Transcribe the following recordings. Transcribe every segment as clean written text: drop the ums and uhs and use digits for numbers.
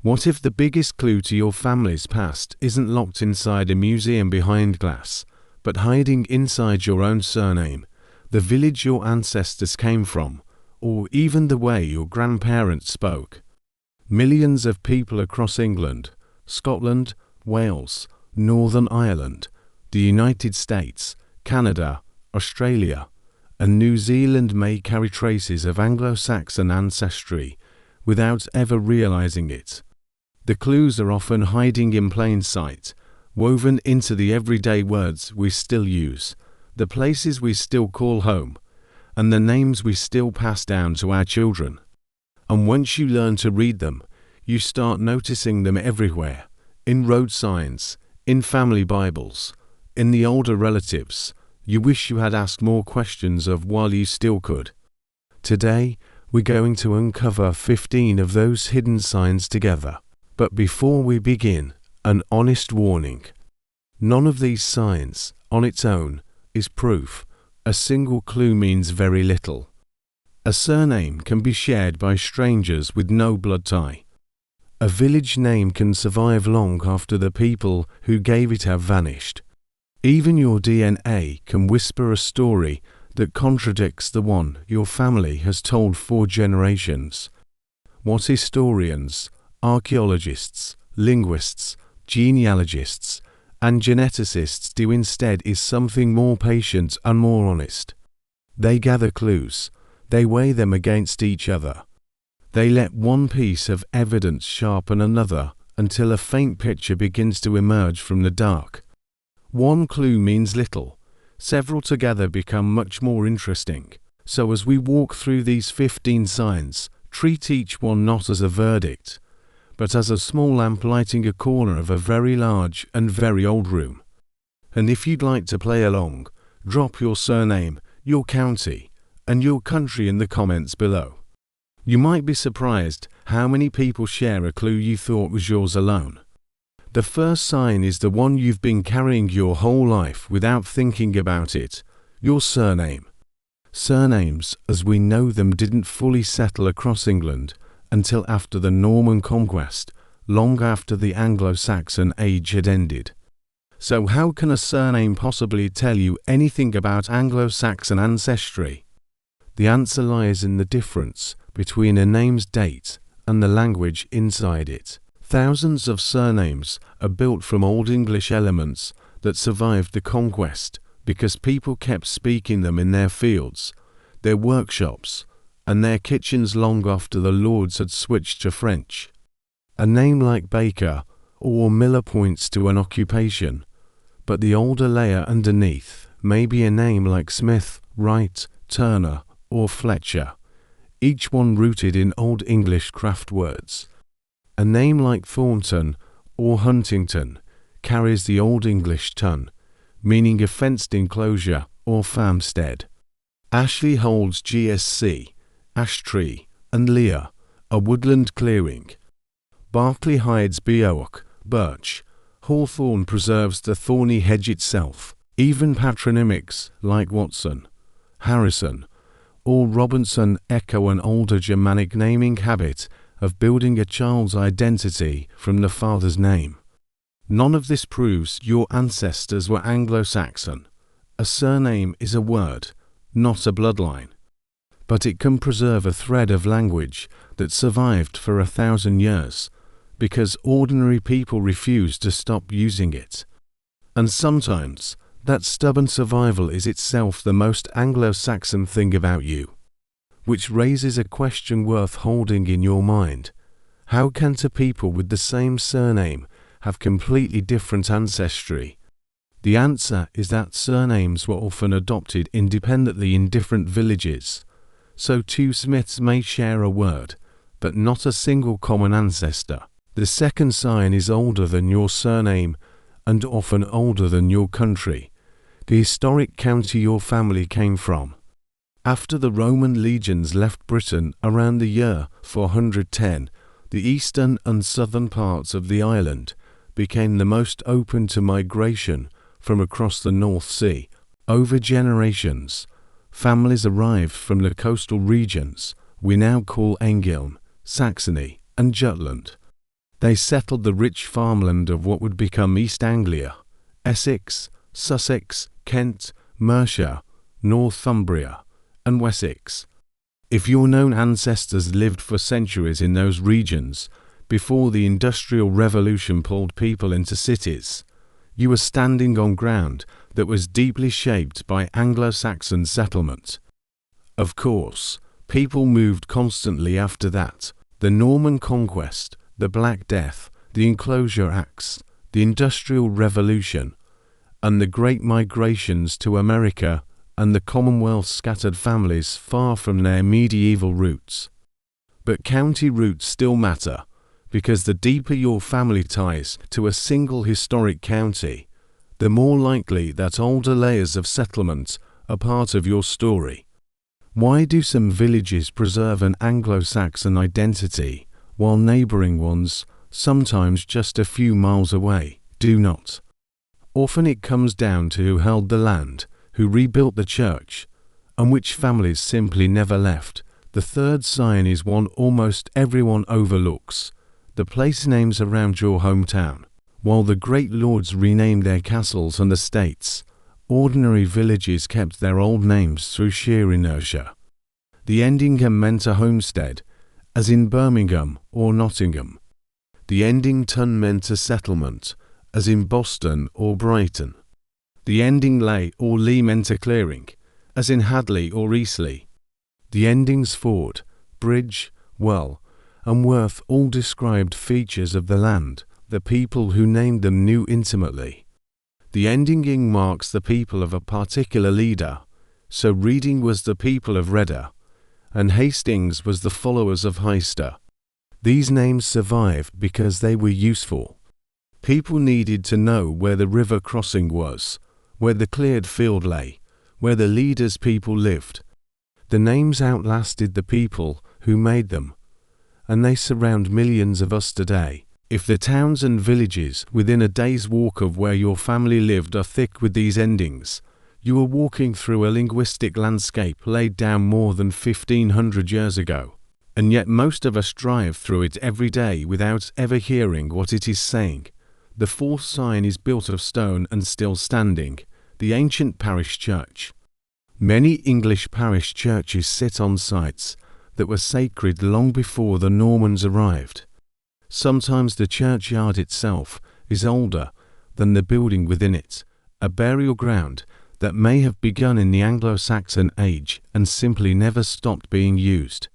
What if the biggest clue to your family's past isn't locked inside a museum behind glass, but hiding inside your own surname, the village your ancestors came from, or even the way your grandparents spoke? Millions of people across England, Scotland, Wales, Northern Ireland, the United States, Canada, Australia, and New Zealand may carry traces of Anglo-Saxon ancestry without ever realizing it. The clues are often hiding in plain sight, woven into the everyday words we still use, the places we still call home, and the names we still pass down to our children. And once you learn to read them, you start noticing them everywhere, in road signs, in family Bibles, in the older relatives you wish you had asked more questions of while you still could. Today, we're going to uncover 15 of those hidden signs together. But before we begin, an honest warning. None of these signs, on its own, is proof. A single clue means very little. A surname can be shared by strangers with no blood tie. A village name can survive long after the people who gave it have vanished. Even your DNA can whisper a story that contradicts the one your family has told for generations. What historians, archaeologists, linguists, genealogists, and geneticists do instead is something more patient and more honest. They gather clues. They weigh them against each other. They let one piece of evidence sharpen another until a faint picture begins to emerge from the dark. One clue means little. Several together become much more interesting. So as we walk through these 15 signs, treat each one not as a verdict, but as a small lamp lighting a corner of a very large and very old room. And if you'd like to play along, drop your surname, your county, and your country in the comments below. You might be surprised how many people share a clue you thought was yours alone. The first sign is the one you've been carrying your whole life without thinking about it: your surname. Surnames, as we know them, didn't fully settle across England until after the Norman conquest, long after the Anglo-Saxon age had ended. So how can a surname possibly tell you anything about Anglo-Saxon ancestry? The answer lies in the difference between a name's date and the language inside it. Thousands of surnames are built from Old English elements that survived the conquest because people kept speaking them in their fields, their workshops, and their kitchens long after the lords had switched to French. A name like Baker or Miller points to an occupation, but the older layer underneath may be a name like Smith, Wright, Turner, or Fletcher, each one rooted in Old English craft words. A name like Thornton or Huntington carries the Old English ton, meaning a fenced enclosure or farmstead. Ashley holds GSC, ash tree, and Lear, a woodland clearing. Berkeley hides Beoak, birch. Hawthorne preserves the thorny hedge itself. Even patronymics like Watson, Harrison, or Robinson echo an older Germanic naming habit of building a child's identity from the father's name. None of this proves your ancestors were Anglo-Saxon. A surname is a word, not a bloodline. But it can preserve a thread of language that survived for 1,000 years, because ordinary people refused to stop using it. And sometimes, that stubborn survival is itself the most Anglo-Saxon thing about you. Which raises a question worth holding in your mind. How can two people with the same surname have completely different ancestry? The answer is that surnames were often adopted independently in different villages. So two Smiths may share a word, but not a single common ancestor. The second sign is older than your surname and often older than your country, the historic county your family came from. After the Roman legions left Britain around the year 410, the eastern and southern parts of the island became the most open to migration from across the North Sea. Over generations, families arrived from the coastal regions we now call Angilum, Saxony, and Jutland. They settled the rich farmland of what would become East Anglia, Essex, Sussex, Kent, Mercia, Northumbria, and Wessex. If your known ancestors lived for centuries in those regions before the Industrial Revolution pulled people into cities, you were standing on ground that was deeply shaped by Anglo-Saxon settlement. Of course, people moved constantly after that. The Norman Conquest, the Black Death, the Enclosure Acts, the Industrial Revolution, and the Great Migrations to America and the Commonwealth scattered families far from their medieval roots. But county roots still matter, because the deeper your family ties to a single historic county, the more likely that older layers of settlement are part of your story. Why do some villages preserve an Anglo-Saxon identity, while neighbouring ones, sometimes just a few miles away, do not? Often it comes down to who held the land, who rebuilt the church, and which families simply never left. The third sign is one almost everyone overlooks: the place names around your hometown. While the great lords renamed their castles and estates, ordinary villages kept their old names through sheer inertia. The endingham meant a homestead, as in Birmingham or Nottingham. The endington meant a settlement, as in Boston or Brighton. The ending lay or lee meant a clearing, as in Hadley or Eastleigh. The endings ford, bridge, well, and worth all described features of the land. The people who named them knew intimately. The ending-ing marks the people of a particular leader, so Reading was the people of Redder, and Hastings was the followers of Heister. These names survive because they were useful. People needed to know where the river crossing was, where the cleared field lay, where the leader's people lived. The names outlasted the people who made them, and they surround millions of us today. If the towns and villages within a day's walk of where your family lived are thick with these endings, you are walking through a linguistic landscape laid down more than 1500 years ago. And yet most of us drive through it every day without ever hearing what it is saying. The fourth sign is built of stone and still standing, the ancient parish church. Many English parish churches sit on sites that were sacred long before the Normans arrived. Sometimes the churchyard itself is older than the building within it, a burial ground that may have begun in the Anglo-Saxon age and simply never stopped being used.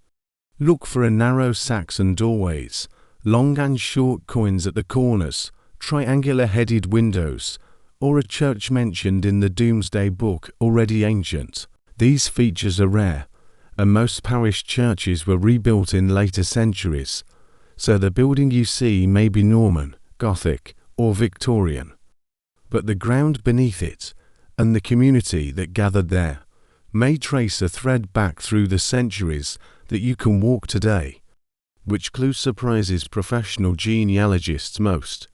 Look for a narrow Saxon doorways, long and short coins at the corners, triangular-headed windows, or a church mentioned in the Domesday Book already ancient. These features are rare, and most parish churches were rebuilt in later centuries, so the building you see may be Norman, Gothic, or Victorian. But the ground beneath it, and the community that gathered there, may trace a thread back through the centuries that you can walk today. Which clue surprises professional genealogists most?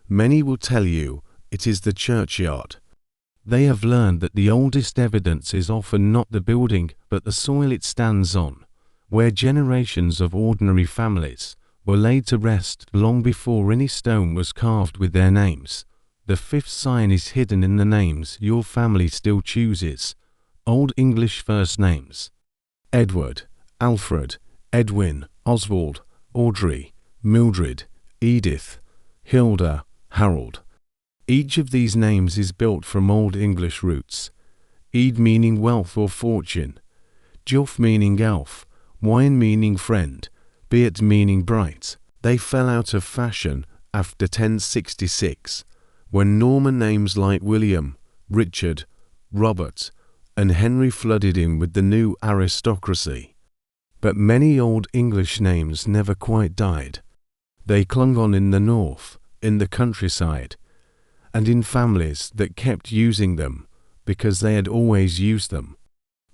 Many will tell you it is the churchyard. They have learned that the oldest evidence is often not the building but the soil it stands on, where generations of ordinary families were laid to rest long before any stone was carved with their names. The fifth sign is hidden in the names your family still chooses, Old English first names. Edward, Alfred, Edwin, Oswald, Audrey, Mildred, Edith, Hilda, Harold. Each of these names is built from Old English roots. Ed meaning wealth or fortune, Julf meaning elf, Wine meaning friend, Beat meaning bright. They fell out of fashion after 1066, when Norman names like William, Richard, Robert, and Henry flooded in with the new aristocracy. But many Old English names never quite died. They clung on in the north, in the countryside, and in families that kept using them because they had always used them.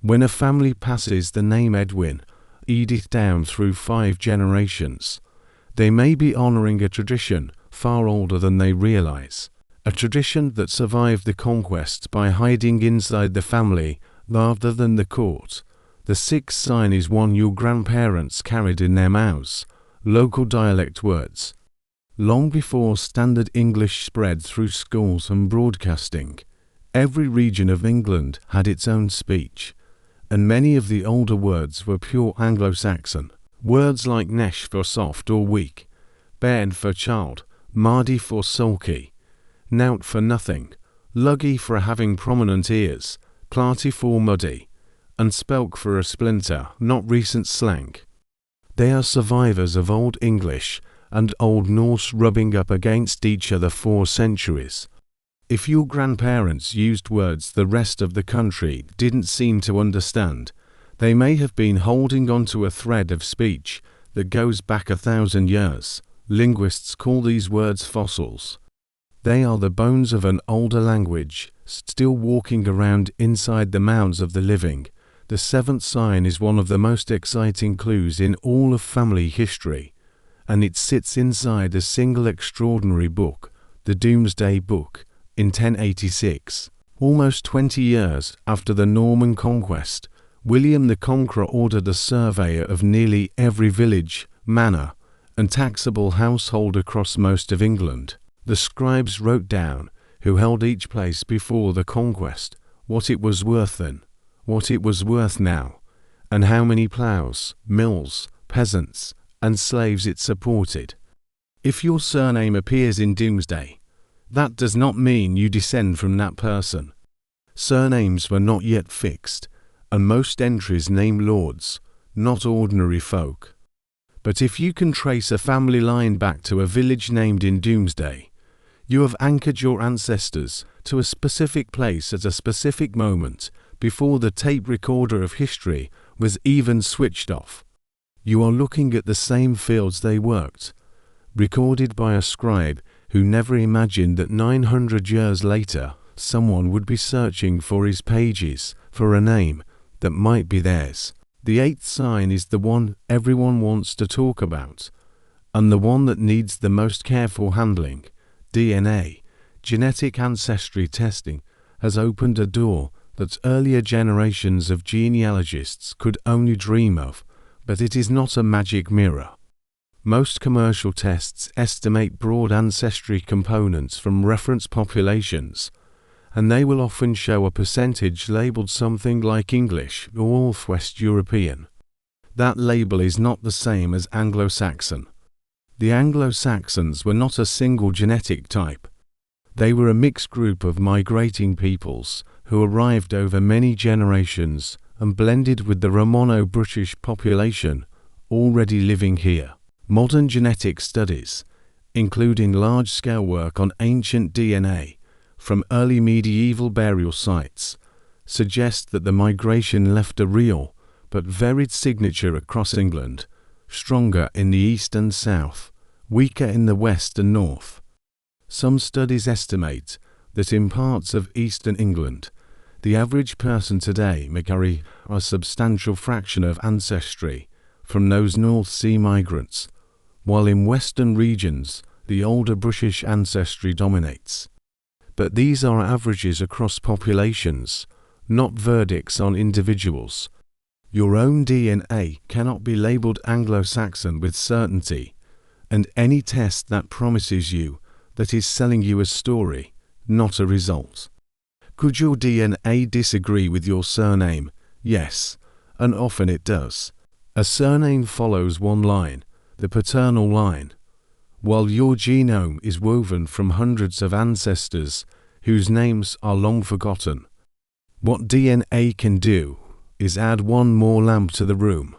When a family passes the name Edwin, Edith down through 5 generations, they may be honouring a tradition far older than they realise, a tradition that survived the conquest by hiding inside the family rather than the court. The sixth sign is one your grandparents carried in their mouths, local dialect words. Long before standard English spread through schools and broadcasting, every region of England had its own speech, and many of the older words were pure Anglo-Saxon. Words like nesh for soft or weak, bairn for child, mardy for sulky, nout for nothing, luggy for having prominent ears, clarty for muddy, and spelk for a splinter, not recent slang. They are survivors of Old English and Old Norse rubbing up against each other for centuries. If your grandparents used words the rest of the country didn't seem to understand, they may have been holding onto a thread of speech that goes back 1,000 years. Linguists call these words fossils. They are the bones of an older language, still walking around inside the mouths of the living. The seventh sign is one of the most exciting clues in all of family history, and it sits inside a single extraordinary book, the Domesday Book, in 1086. Almost 20 years after the Norman conquest, William the Conqueror ordered a survey of nearly every village, manor, and taxable household across most of England. The scribes wrote down, who held each place before the conquest, what it was worth then, what it was worth now, and how many ploughs, mills, peasants, and slaves it supported. If your surname appears in Domesday, that does not mean you descend from that person. Surnames were not yet fixed, and most entries name lords, not ordinary folk. But if you can trace a family line back to a village named in Domesday, you have anchored your ancestors to a specific place at a specific moment before the tape recorder of history was even switched off. You are looking at the same fields they worked, recorded by a scribe who never imagined that 900 years later someone would be searching for his pages for a name that might be theirs. The eighth sign is the one everyone wants to talk about, and the one that needs the most careful handling. DNA, genetic ancestry testing, has opened a door that earlier generations of genealogists could only dream of, but it is not a magic mirror. Most commercial tests estimate broad ancestry components from reference populations, and they will often show a percentage labelled something like English or Northwest European. That label is not the same as Anglo-Saxon. The Anglo-Saxons were not a single genetic type. They were a mixed group of migrating peoples who arrived over many generations and blended with the Romano-British population already living here. Modern genetic studies, including large-scale work on ancient DNA from early medieval burial sites, suggest that the migration left a real but varied signature across England, stronger in the east and south, weaker in the west and north. Some studies estimate that in parts of eastern England, the average person today may carry a substantial fraction of ancestry from those North Sea migrants, while in western regions the older British ancestry dominates. But these are averages across populations, not verdicts on individuals. Your own DNA cannot be labelled Anglo-Saxon with certainty, and any test that promises you that is selling you a story, not a result. Could your DNA disagree with your surname? Yes, and often it does. A surname follows one line, the paternal line, while your genome is woven from hundreds of ancestors whose names are long forgotten. What DNA can do is add one more lamp to the room.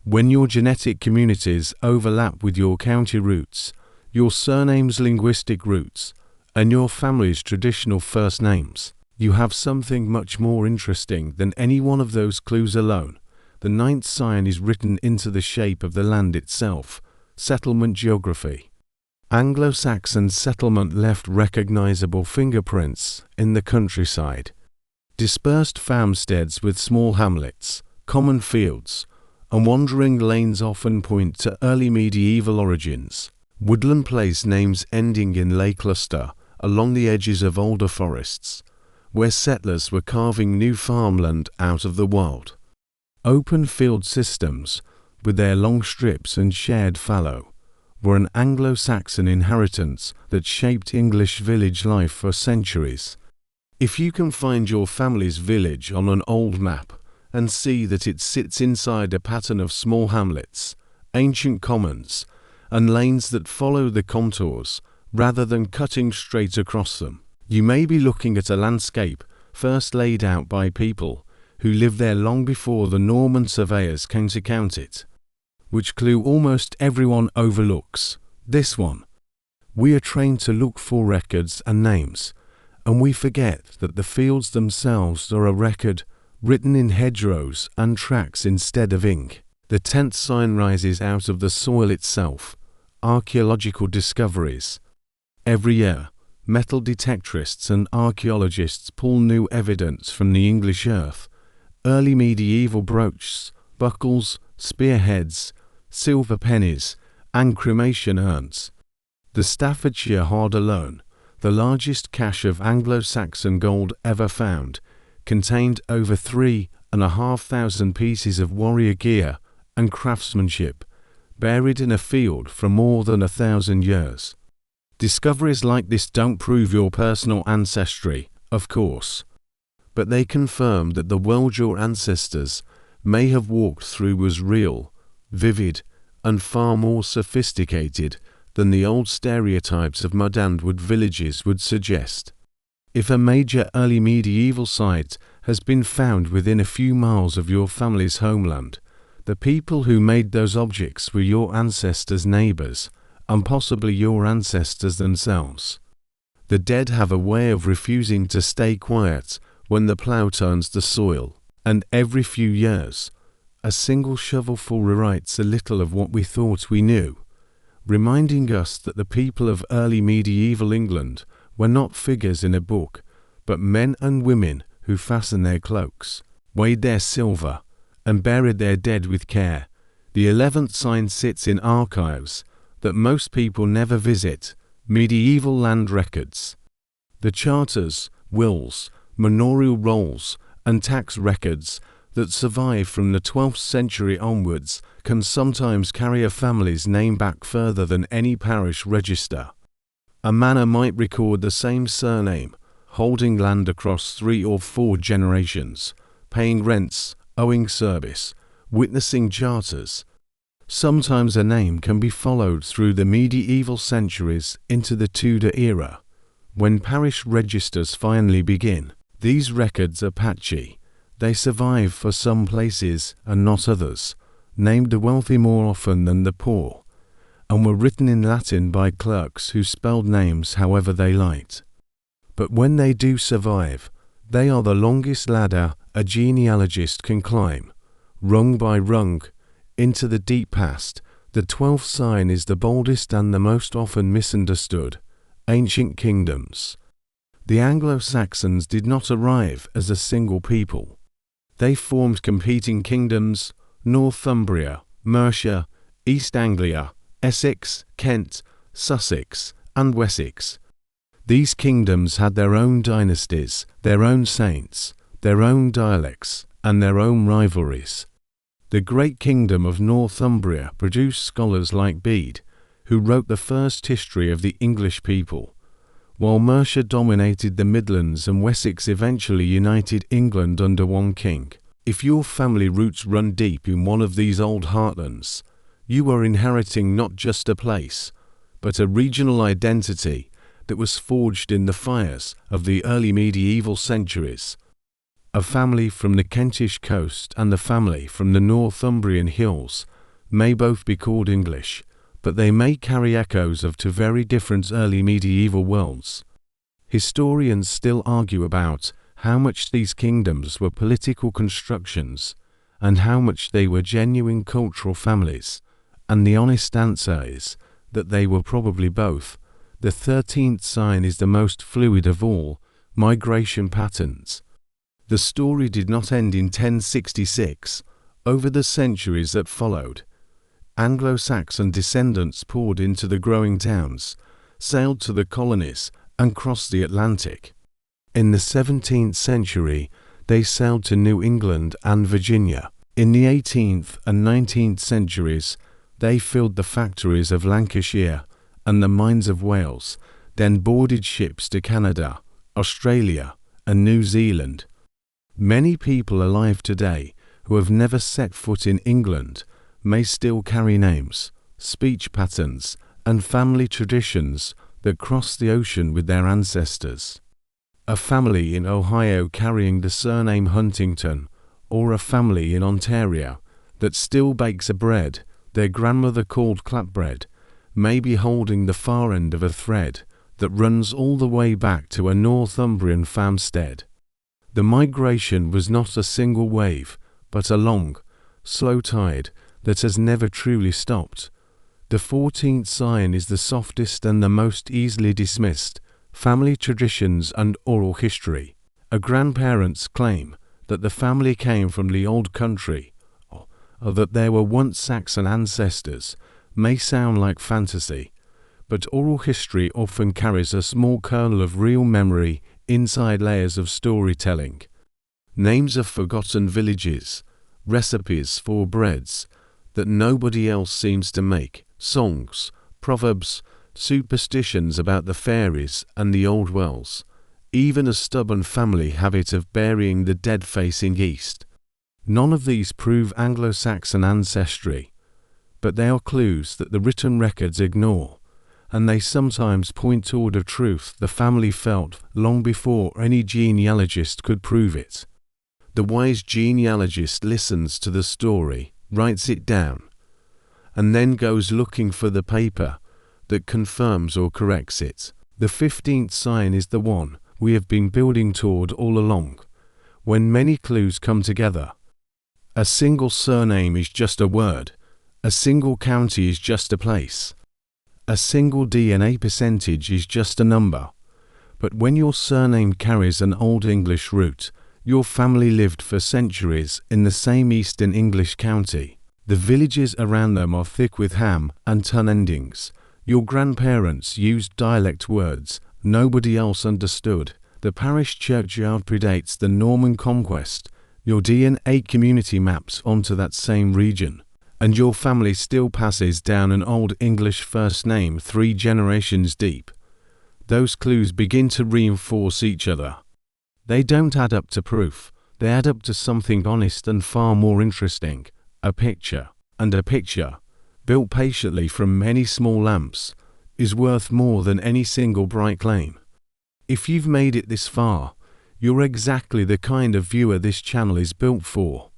When your genetic communities overlap with your county roots, your surname's linguistic roots, and your family's traditional first names, you have something much more interesting than any one of those clues alone. The ninth sign is written into the shape of the land itself, settlement geography. Anglo-Saxon settlement left recognizable fingerprints in the countryside. Dispersed farmsteads with small hamlets, common fields, and wandering lanes often point to early medieval origins. Woodland place names ending in lay cluster along the edges of older forests, where settlers were carving new farmland out of the wild. Open field systems, with their long strips and shared fallow, were an Anglo-Saxon inheritance that shaped English village life for centuries. If you can find your family's village on an old map and see that it sits inside a pattern of small hamlets, ancient commons, and lanes that follow the contours rather than cutting straight across them, you may be looking at a landscape first laid out by people who lived there long before the Norman surveyors came to count it. Which clue almost everyone overlooks. This one. We are trained to look for records and names, and we forget that the fields themselves are a record written in hedgerows and tracks instead of ink. The 10th sign rises out of the soil itself. Archaeological discoveries. Every year, metal detectorists and archaeologists pull new evidence from the English earth. Early medieval brooches, buckles, spearheads, silver pennies, and cremation urns. The Staffordshire hoard alone, the largest cache of Anglo-Saxon gold ever found, contained over 3,500 pieces of warrior gear and craftsmanship, buried in a field for more than 1,000 years. Discoveries like this don't prove your personal ancestry, of course, but they confirm that the world your ancestors may have walked through was real, vivid, and far more sophisticated than the old stereotypes of mud and wood villages would suggest. If a major early medieval site has been found within a few miles of your family's homeland, the people who made those objects were your ancestors' neighbors, and possibly your ancestors themselves. The dead have a way of refusing to stay quiet when the plough turns the soil, and every few years, a single shovelful rewrites a little of what we thought we knew, reminding us that the people of early medieval England were not figures in a book, but men and women who fastened their cloaks, weighed their silver, and buried their dead with care. The 11th sign sits in archives that most people never visit, medieval land records. The charters, wills, manorial rolls, and tax records that survive from the 12th century onwards can sometimes carry a family's name back further than any parish register. A manor might record the same surname, holding land across 3 or 4 generations, paying rents, owing service, witnessing charters. Sometimes a name can be followed through the medieval centuries into the Tudor era. When parish registers finally begin, these records are patchy. They survive for some places and not others, named the wealthy more often than the poor, and were written in Latin by clerks who spelled names however they liked. But when they do survive, they are the longest ladder a genealogist can climb, rung by rung, into the deep past. The 12th sign is the boldest and the most often misunderstood. Ancient kingdoms. The Anglo-Saxons did not arrive as a single people. They formed competing kingdoms: Northumbria, Mercia, East Anglia, Essex, Kent, Sussex, and Wessex. These kingdoms had their own dynasties, their own saints, their own dialects, and their own rivalries. The great kingdom of Northumbria produced scholars like Bede, who wrote the first history of the English people, while Mercia dominated the Midlands and Wessex eventually united England under one king. If your family roots run deep in one of these old heartlands, you are inheriting not just a place, but a regional identity that was forged in the fires of the early medieval centuries. A family from the Kentish coast and the family from the Northumbrian hills may both be called English, but they may carry echoes of two very different early medieval worlds. Historians still argue about how much these kingdoms were political constructions and how much they were genuine cultural families, and the honest answer is that they were probably both. The 13th sign is the most fluid of all migration patterns. The story did not end in 1066. Over the centuries that followed, Anglo-Saxon descendants poured into the growing towns, sailed to the colonies, and crossed the Atlantic. In the 17th century, they sailed to New England and Virginia. In the 18th and 19th centuries, They filled the factories of Lancashire and the mines of Wales, then boarded ships to Canada, Australia, and New Zealand. Many people alive today who have never set foot in England may still carry names, speech patterns, and family traditions that cross the ocean with their ancestors. A family in Ohio carrying the surname Huntington, or a family in Ontario that still bakes a bread their grandmother called clapbread, may be holding the far end of a thread that runs all the way back to a Northumbrian farmstead. The migration was not a single wave, but a long, slow tide that has never truly stopped. The 14th sign is the softest and the most easily dismissed: family traditions and oral history. A grandparent's claim that the family came from the old country, or that there were once Saxon ancestors, may sound like fantasy, but oral history often carries a small kernel of real memory inside layers of storytelling. Names of forgotten villages, recipes for breads that nobody else seems to make, songs, proverbs, superstitions about the fairies and the old wells. Even a stubborn family habit of burying the dead facing east. None of these prove Anglo-Saxon ancestry, but they are clues that the written records ignore, and they sometimes point toward a truth the family felt long before any genealogist could prove it. The wise genealogist listens to the story, writes it down, and then goes looking for the paper that confirms or corrects it. The 15th sign is the one we have been building toward all along, when many clues come together. A single surname is just a word. A single county is just a place. A single DNA percentage is just a number. But when your surname carries an Old English root, your family lived for centuries in the same Eastern English county. The villages around them are thick with ham and ton endings. Your grandparents used dialect words nobody else understood. The parish churchyard predates the Norman conquest. Your DNA community maps onto that same region, and your family still passes down an Old English first name 3 generations deep. Those clues begin to reinforce each other. They don't add up to proof, they add up to something honest and far more interesting: a picture. And a picture, built patiently from many small lamps, is worth more than any single bright claim. If you've made it this far, you're exactly the kind of viewer this channel is built for.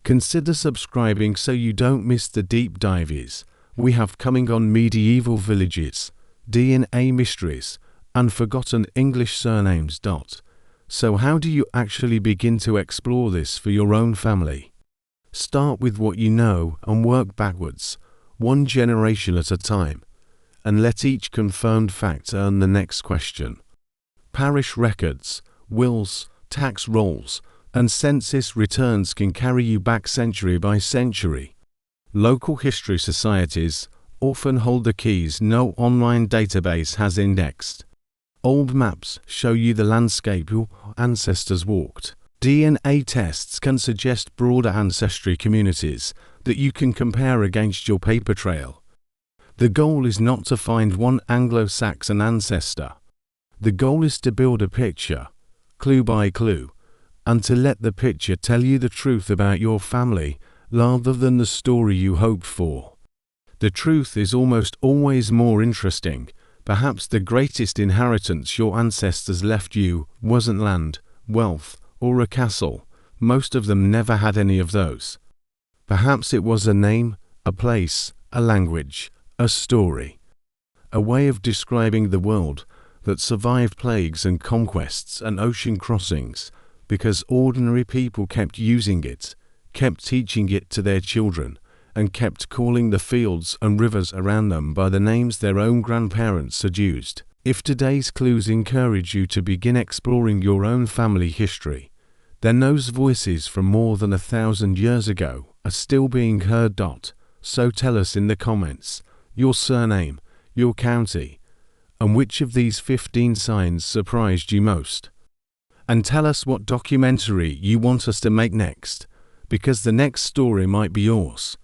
Consider subscribing so you don't miss the deep dives we have coming on medieval villages, DNA mysteries, and forgotten English surnames. So how do you actually begin to explore this for your own family? Start with what you know and work backwards, one generation at a time, and let each confirmed fact earn the next question. Parish records, wills, tax rolls, and census returns can carry you back century by century. Local history societies often hold the keys no online database has indexed. Old maps show you the landscape your ancestors walked. DNA tests can suggest broader ancestry communities that you can compare against your paper trail. The goal is not to find one Anglo-Saxon ancestor. The goal is to build a picture, clue by clue, and to let the picture tell you the truth about your family rather than the story you hoped for. The truth is almost always more interesting. Perhaps the greatest inheritance your ancestors left you wasn't land, wealth, or a castle. Most of them never had any of those. Perhaps it was a name, a place, a language, a story, a way of describing the world that survived plagues and conquests and ocean crossings, because ordinary people kept using it, kept teaching it to their children, and kept calling the fields and rivers around them by the names their own grandparents had used. If today's clues encourage you to begin exploring your own family history, then those voices from more than 1,000 years ago are still being heard. So tell us in the comments your surname, your county, and which of these 15 signs surprised you most. And tell us what documentary you want us to make next, because the next story might be yours.